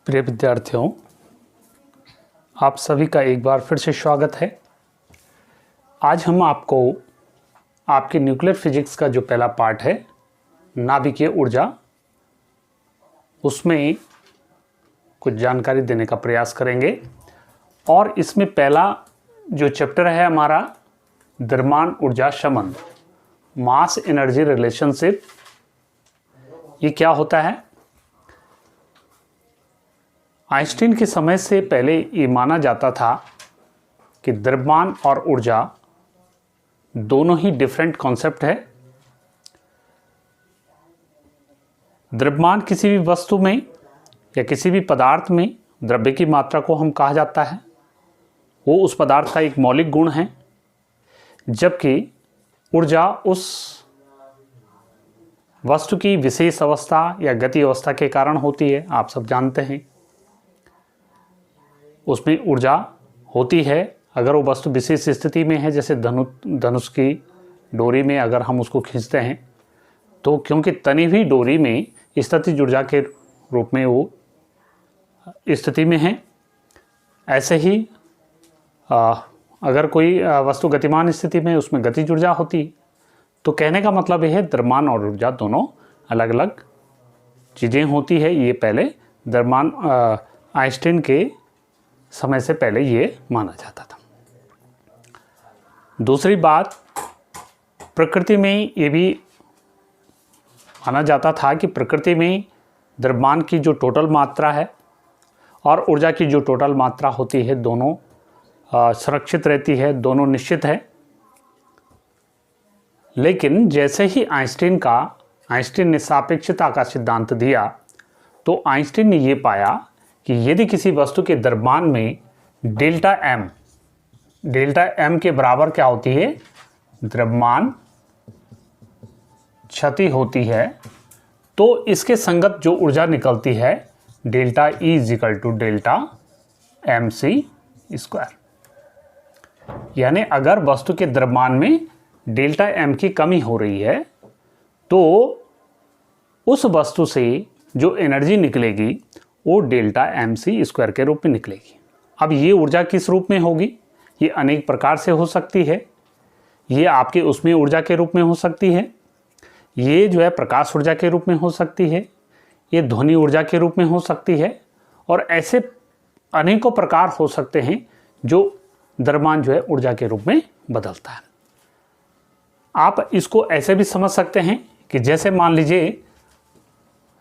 प्रिय विद्यार्थियों, आप सभी का एक बार फिर से स्वागत है। आज हम आपको आपके न्यूक्लियर फिजिक्स का जो पहला पार्ट है, नाभिकीय ऊर्जा, उसमें कुछ जानकारी देने का प्रयास करेंगे। और इसमें पहला जो चैप्टर है हमारा, द्रव्यमान ऊर्जा संबंध, मास एनर्जी रिलेशनशिप। ये क्या होता है? आइंस्टीन के समय से पहले ये माना जाता था कि द्रव्यमान और ऊर्जा दोनों ही डिफरेंट कॉन्सेप्ट है। द्रव्यमान किसी भी वस्तु में या किसी भी पदार्थ में द्रव्य की मात्रा को हम कहा जाता है, वो उस पदार्थ का एक मौलिक गुण है, जबकि ऊर्जा उस वस्तु की विशेष अवस्था या गति अवस्था के कारण होती है। आप सब जानते हैं उसमें ऊर्जा होती है अगर वो वस्तु विशेष स्थिति में है। जैसे धनुष की डोरी में अगर हम उसको खींचते हैं तो क्योंकि तनी हुई डोरी में स्थितिज ऊर्जा के रूप में वो स्थिति में है, ऐसे ही अगर कोई वस्तु गतिमान स्थिति में उसमें गतिज ऊर्जा होती। तो कहने का मतलब यह है द्रव्यमान और ऊर्जा दोनों अलग अलग चीज़ें होती है। ये पहले द्रव्यमान आइंस्टीन के समय से पहले ये माना जाता था। दूसरी बात, प्रकृति में ये भी माना जाता था कि प्रकृति में द्रव्यमान की जो टोटल मात्रा है और ऊर्जा की जो टोटल मात्रा होती है, दोनों सुरक्षित रहती है, दोनों निश्चित है। लेकिन जैसे ही आइंस्टीन ने सापेक्षता का सिद्धांत दिया, तो आइंस्टीन ने ये पाया कि यदि किसी वस्तु के द्रव्यमान में डेल्टा एम के बराबर क्या होती है, द्रव्यमान क्षति होती है, तो इसके संगत जो ऊर्जा निकलती है delta E is equal to delta M C square. यानी अगर वस्तु के द्रव्यमान में डेल्टा एम की कमी हो रही है तो उस वस्तु से जो एनर्जी निकलेगी वो डेल्टा एम सी स्क्वायर के रूप में निकलेगी। अब ये ऊर्जा किस रूप में होगी? ये अनेक प्रकार से हो सकती है। ये आपके उसमें ऊर्जा के रूप में हो सकती है, ये जो है प्रकाश ऊर्जा के रूप में हो सकती है, ये ध्वनि ऊर्जा के रूप में हो सकती है, और ऐसे अनेकों प्रकार हो सकते हैं जो द्रव्यमान जो है ऊर्जा के रूप में बदलता है। आप इसको ऐसे भी समझ सकते हैं कि जैसे मान लीजिए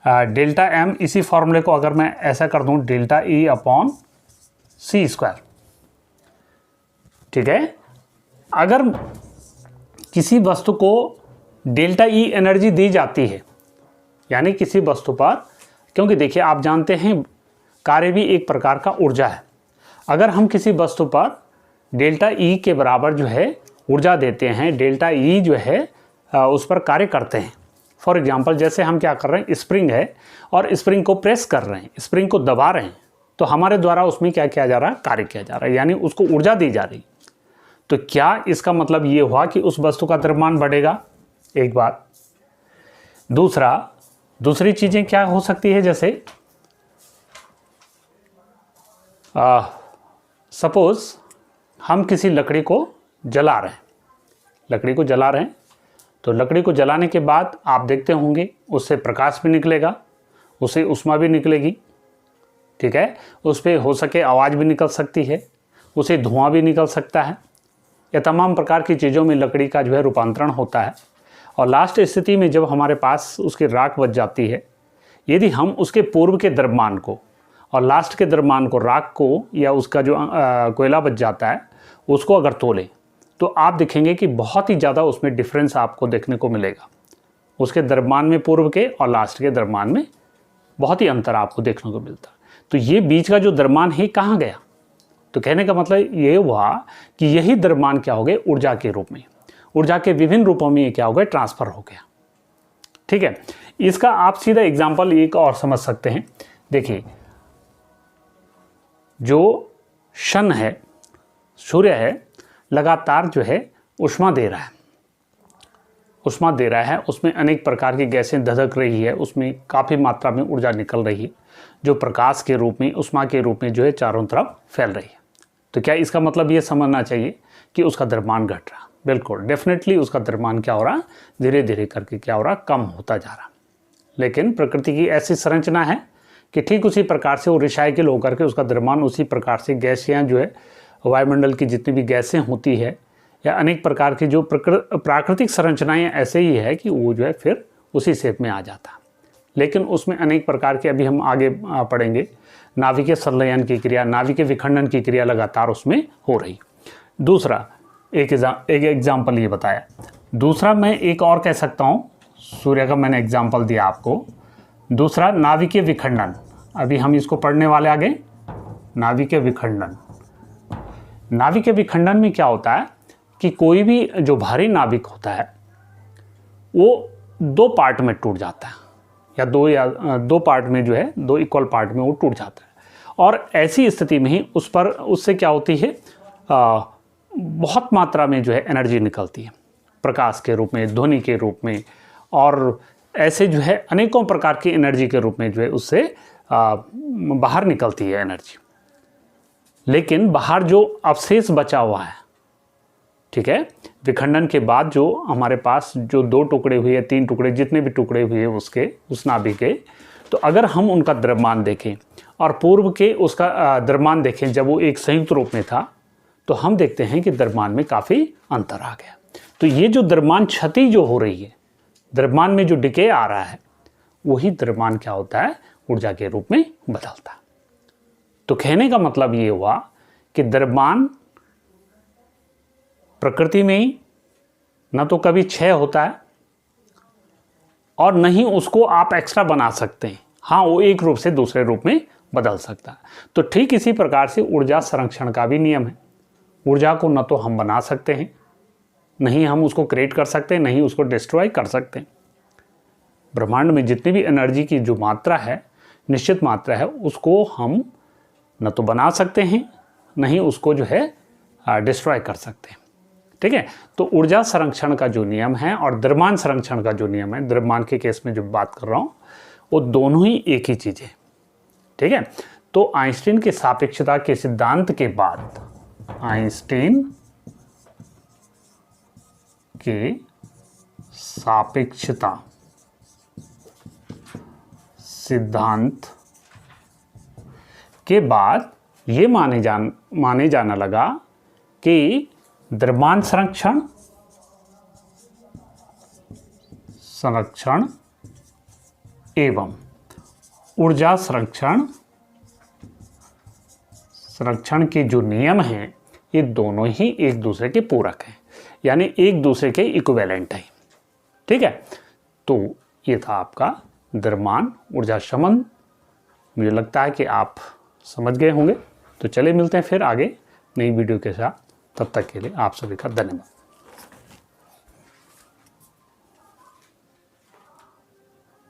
डेल्टा एम, इसी फॉर्मूले को अगर मैं ऐसा कर दूं, डेल्टा ई अपॉन सी स्क्वायर, ठीक है। अगर किसी वस्तु को डेल्टा ई एनर्जी दी जाती है, यानी किसी वस्तु पर, क्योंकि देखिए आप जानते हैं कार्य भी एक प्रकार का ऊर्जा है। अगर हम किसी वस्तु पर डेल्टा ई के बराबर जो है ऊर्जा देते हैं, डेल्टा ई जो है उस पर कार्य करते हैं। फॉर एग्जाम्पल, जैसे हम क्या कर रहे हैं, स्प्रिंग है और स्प्रिंग को प्रेस कर रहे हैं, स्प्रिंग को दबा रहे हैं, तो हमारे द्वारा उसमें क्या किया जा रहा है, कार्य किया जा रहा है, यानी उसको ऊर्जा दी जा रही। तो क्या इसका मतलब ये हुआ कि उस वस्तु का द्रव्यमान बढ़ेगा? एक बात। दूसरी चीजें क्या हो सकती है, जैसे सपोज हम किसी लकड़ी को जला रहे हैं, तो लकड़ी को जलाने के बाद आप देखते होंगे उससे प्रकाश भी निकलेगा, उससे ऊष्मा भी निकलेगी, ठीक है। उस पर हो सके आवाज़ भी निकल सकती है, उसे धुआं भी निकल सकता है। यह तमाम प्रकार की चीज़ों में लकड़ी का जो है रूपांतरण होता है। और लास्ट स्थिति में जब हमारे पास उसकी राख बच जाती है, यदि हम उसके पूर्व के द्रव्यमान को और लास्ट के द्रव्यमान को, राख को, या उसका जो कोयला बच जाता है उसको अगर तोलें, तो आप देखेंगे कि बहुत ही ज़्यादा उसमें डिफरेंस आपको देखने को मिलेगा। उसके द्रव्यमान में पूर्व के और लास्ट के द्रव्यमान में बहुत ही अंतर आपको देखने को मिलता है। तो ये बीच का जो द्रव्यमान है कहाँ गया? तो कहने का मतलब ये हुआ कि यही द्रव्यमान क्या हो गए, ऊर्जा के रूप में, ऊर्जा के विभिन्न रूपों में ये क्या हो गया, ट्रांसफर हो गया, ठीक है। इसका आप सीधा एग्जाम्पल एक और समझ सकते हैं। देखिए, जो सन है, सूर्य है, लगातार जो है ऊष्मा दे रहा है, ऊष्मा दे रहा है उसमें अनेक प्रकार की गैसें धधक रही है, उसमें काफ़ी मात्रा में ऊर्जा निकल रही है जो प्रकाश के रूप में, ऊष्मा के रूप में जो है चारों तरफ फैल रही है। तो क्या इसका मतलब ये समझना चाहिए कि उसका द्रव्यमान घट रहा? बिल्कुल, डेफिनेटली उसका द्रव्यमान क्या हो रहा, धीरे धीरे करके क्या हो रहा, कम होता जा रहा। लेकिन प्रकृति की ऐसी संरचना है कि ठीक उसी प्रकार से वो रिसाइकिल होकर के उसका द्रव्यमान उसी प्रकार से गैसियाँ जो है, वायुमंडल की जितनी भी गैसें होती है या अनेक प्रकार की जो प्राकृतिक संरचनाएं ऐसे ही है कि वो जो है फिर उसी शेप में आ जाता। लेकिन उसमें अनेक प्रकार के, अभी हम आगे पढ़ेंगे, नाभिकीय संलयन की क्रिया, नाभिकीय विखंडन की क्रिया लगातार उसमें हो रही। दूसरा एक एग्जाम्पल ये बताया। दूसरा मैं एक और कह सकता हूँ, सूर्य का मैंने एग्जाम्पल दिया आपको। दूसरा नाभिकीय विखंडन, अभी हम इसको पढ़ने वाले आगे। नाभिकीय विखंडन, नाभिकीय विखंडन में क्या होता है कि कोई भी जो भारी नाभिक होता है वो दो पार्ट में टूट जाता है, या दो पार्ट में जो है, दो इक्वल पार्ट में वो टूट जाता है। और ऐसी स्थिति में ही उससे क्या होती है, बहुत मात्रा में जो है एनर्जी निकलती है, प्रकाश के रूप में, ध्वनि के रूप में, और ऐसे जो है अनेकों प्रकार की एनर्जी के रूप में जो है उससे बाहर निकलती है एनर्जी। लेकिन बाहर जो अवशेष बचा हुआ है, ठीक है, विखंडन के बाद जो हमारे पास जो 2 टुकड़े हुए, 3 टुकड़े, जितने भी टुकड़े हुए उसके, उस नाभिक के, तो अगर हम उनका द्रव्यमान देखें और पूर्व के उसका द्रव्यमान देखें जब वो एक संयुक्त रूप में था, तो हम देखते हैं कि द्रव्यमान में काफ़ी अंतर आ गया। तो ये जो द्रव्यमान क्षति जो हो रही है, द्रव्यमान में जो डिके आ रहा है, वही द्रव्यमान क्या होता है, ऊर्जा के रूप में बदलता है। तो कहने का मतलब ये हुआ कि द्रव्यमान प्रकृति में ही न तो कभी क्षय होता है और न ही उसको आप एक्स्ट्रा बना सकते हैं। हाँ, वो एक रूप से दूसरे रूप में बदल सकता है। तो ठीक इसी प्रकार से ऊर्जा संरक्षण का भी नियम है। ऊर्जा को न तो हम बना सकते हैं, नहीं हम उसको क्रिएट कर सकते हैं, नहीं उसको डिस्ट्रॉय कर सकते हैं। ब्रह्मांड में जितनी भी एनर्जी की जो मात्रा है, निश्चित मात्रा है, उसको हम न तो बना सकते हैं, नहीं उसको जो है डिस्ट्रॉय कर सकते हैं। ठीक है, तो ऊर्जा संरक्षण का जो नियम है और द्रव्यमान संरक्षण का जो नियम है, द्रव्यमान के केस में जो बात कर रहा हूँ, वो दोनों ही एक ही चीज़ है। ठीक है, तो आइंस्टीन के सापेक्षता के सिद्धांत के बाद, आइंस्टीन के सापेक्षता सिद्धांत के बाद ये माने जाना लगा कि द्रव्यमान संरक्षण एवं ऊर्जा संरक्षण के जो नियम हैं, ये दोनों ही एक दूसरे के पूरक हैं, यानी एक दूसरे के इक्विवेलेंट हैं। ठीक है, तो ये था आपका द्रव्यमान ऊर्जा संबंध। मुझे लगता है कि आप समझ गए होंगे। तो चलिए मिलते हैं फिर आगे नई वीडियो के साथ। तब तक के लिए आप सभी का धन्यवाद।